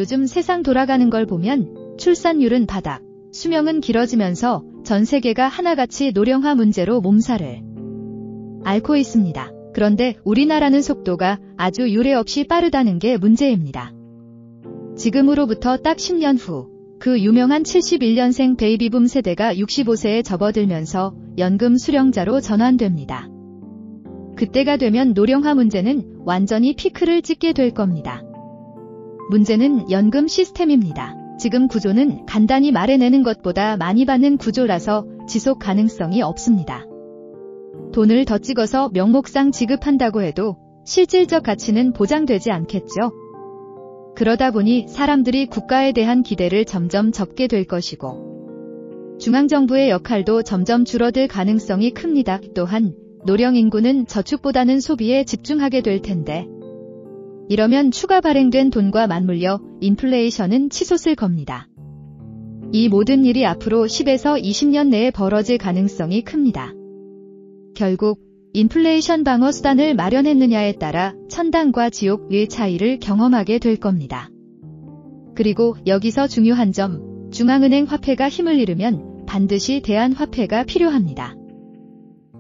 요즘 세상 돌아가는 걸 보면 출산율은 바닥, 수명은 길어지면서 전 세계가 하나같이 노령화 문제로 몸살을 앓고 있습니다. 그런데 우리나라는 속도가 아주 유례없이 빠르다는 게 문제입니다. 지금으로부터 딱 10년 후, 그 유명한 71년생 베이비붐 세대가 65세에 접어들면서 연금 수령자로 전환됩니다. 그때가 되면 노령화 문제는 완전히 피크를 찍게 될 겁니다. 문제는 연금 시스템입니다. 지금 구조는 간단히 말해내는 것보다 많이 받는 구조라서 지속 가능성이 없습니다. 돈을 더 찍어서 명목상 지급한다고 해도 실질적 가치는 보장되지 않겠죠. 그러다 보니 사람들이 국가에 대한 기대를 점점 접게 될 것이고 중앙정부의 역할도 점점 줄어들 가능성이 큽니다. 또한 노령 인구는 저축보다는 소비에 집중하게 될 텐데 이러면 추가 발행된 돈과 맞물려 인플레이션은 치솟을 겁니다. 이 모든 일이 앞으로 10에서 20년 내에 벌어질 가능성이 큽니다. 결국 인플레이션 방어 수단을 마련했느냐에 따라 천당과 지옥의 차이를 경험하게 될 겁니다. 그리고 여기서 중요한 점, 중앙은행 화폐가 힘을 잃으면 반드시 대안화폐가 필요합니다.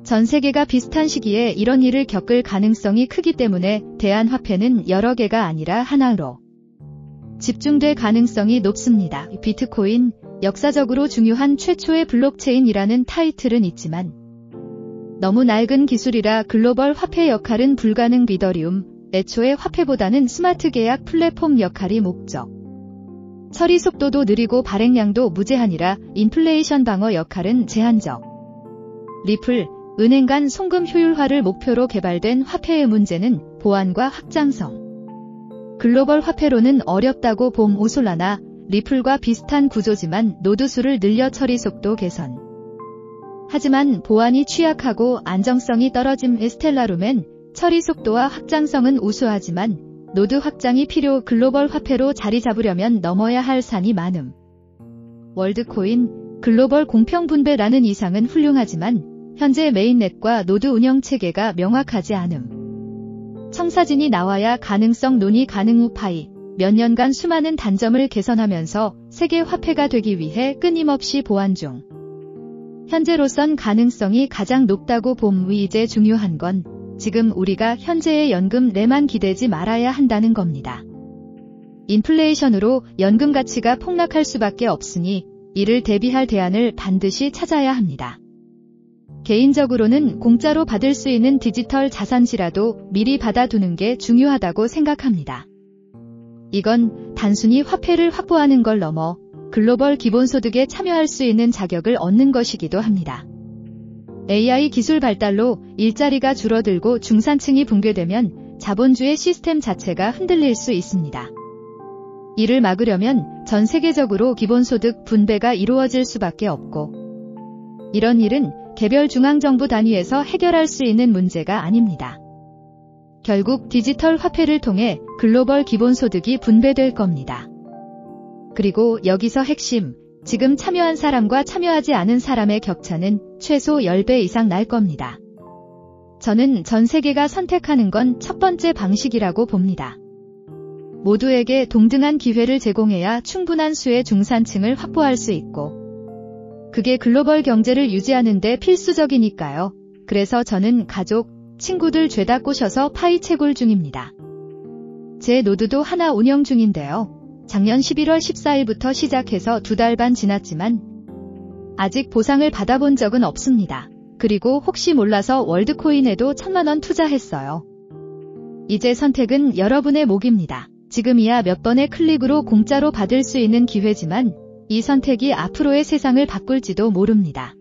전 세계가 비슷한 시기에 이런 일을 겪을 가능성이 크기 때문에 대안화폐는 여러 개가 아니라 하나로 집중될 가능성이 높습니다. 비트코인, 역사적으로 중요한 최초의 블록체인이라는 타이틀은 있지만 너무 낡은 기술이라 글로벌 화폐 역할은 불가능. 이더리움, 애초에 화폐보다는 스마트 계약 플랫폼 역할이 목적. 처리 속도도 느리고 발행량도 무제한이라 인플레이션 방어 역할은 제한적. 리플, 은행 간 송금 효율화를 목표로 개발된 화폐의 문제는 보안과 확장성. 글로벌 화폐로는 어렵다고 봄 오솔라나, 리플과 비슷한 구조지만 노드 수를 늘려 처리 속도 개선. 하지만 보안이 취약하고 안정성이 떨어짐. 스텔라룸엔 처리 속도와 확장성은 우수하지만 노드 확장이 필요. 글로벌 화폐로 자리 잡으려면 넘어야 할 산이 많음. 월드코인, 글로벌 공평 분배라는 이상은 훌륭하지만 현재 메인넷과 노드 운영 체계가 명확하지 않음. 청사진이 나와야 가능성 논의 가능. 우파이, 몇 년간 수많은 단점을 개선하면서 세계 화폐가 되기 위해 끊임없이 보완 중. 현재로선 가능성이 가장 높다고 봄. 이제 중요한 건 지금 우리가 현재의 연금 내만 기대지 말아야 한다는 겁니다. 인플레이션으로 연금 가치가 폭락할 수밖에 없으니 이를 대비할 대안을 반드시 찾아야 합니다. 개인적으로는 공짜로 받을 수 있는 디지털 자산지라도 미리 받아두는 게 중요하다고 생각합니다. 이건 단순히 화폐를 확보하는 걸 넘어 글로벌 기본소득에 참여할 수 있는 자격을 얻는 것이기도 합니다. AI 기술 발달로 일자리가 줄어들고 중산층이 붕괴되면 자본주의 시스템 자체가 흔들릴 수 있습니다. 이를 막으려면 전 세계적으로 기본소득 분배가 이루어질 수밖에 없고 이런 일은 개별 중앙정부 단위에서 해결할 수 있는 문제가 아닙니다. 결국 디지털 화폐를 통해 글로벌 기본소득이 분배될 겁니다. 그리고 여기서 핵심, 지금 참여한 사람과 참여하지 않은 사람의 격차는 최소 10배 이상 날 겁니다. 저는 전 세계가 선택하는 건 첫 번째 방식이라고 봅니다. 모두에게 동등한 기회를 제공해야 충분한 수의 중산층을 확보할 수 있고 그게 글로벌 경제를 유지하는 데 필수적이니까요. 그래서 저는 가족, 친구들 죄다 꼬셔서 파이채굴 중입니다. 제 노드도 하나 운영 중인데요. 작년 11월 14일부터 시작해서 2달 반 지났지만 아직 보상을 받아본 적은 없습니다. 그리고 혹시 몰라서 월드코인에도 1000만원 투자했어요. 이제 선택은 여러분의 몫입니다. 지금이야 몇 번의 클릭으로 공짜로 받을 수 있는 기회지만 이 선택이 앞으로의 세상을 바꿀지도 모릅니다.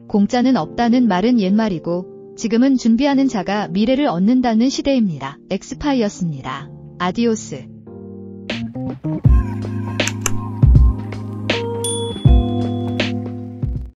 공짜는 없다는 말은 옛말이고 지금은 준비하는 자가 미래를 얻는다는 시대입니다. 엑스파이였습니다. 아디오스.